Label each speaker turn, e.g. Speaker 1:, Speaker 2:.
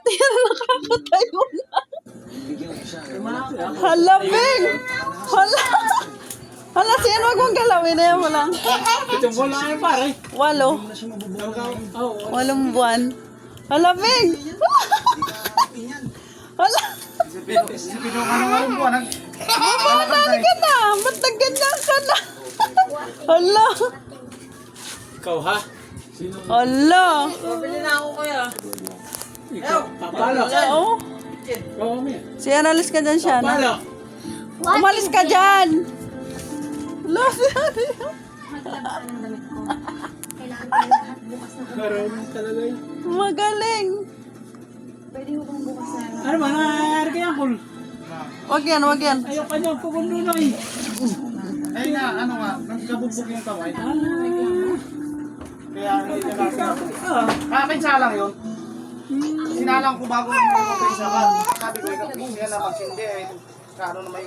Speaker 1: Ate yan nakakatayo na. Hala, Beng! Hala! Hala, sino wag mong galawin na yan mo lang?
Speaker 2: Itong bola ay pare.
Speaker 1: 8. 8 buwan. Hala, Beng! Hala!
Speaker 2: Sipino ka naman po.
Speaker 1: Mamadali ka na! Ba't nagganyan ka na? Hala!
Speaker 2: Ikaw ha?
Speaker 1: Hala!
Speaker 3: Pabili na ako kaya.
Speaker 2: Ikaw. Papalo.
Speaker 1: Oo.
Speaker 2: Ikaw kami.
Speaker 1: Siya, alis ka dyan siya.
Speaker 2: Papalo.
Speaker 1: Umalis ka dyan! Hala, siya.
Speaker 2: Karunong talaga yun.
Speaker 1: Magaling!
Speaker 2: Ano ba? Nangyayari kaya Paul?
Speaker 1: Wag yan, wag yan.
Speaker 2: Ayaw ka niyo. Pukundo na eh.
Speaker 4: Ay nga, ano nga, nagkabugbog yung kamay. Kaya hindi na kasi. Kakakinsalang yun. Sinalang ko bago yung isa ka. Sabi ko, ikaw, yan na magsindi. Kano na may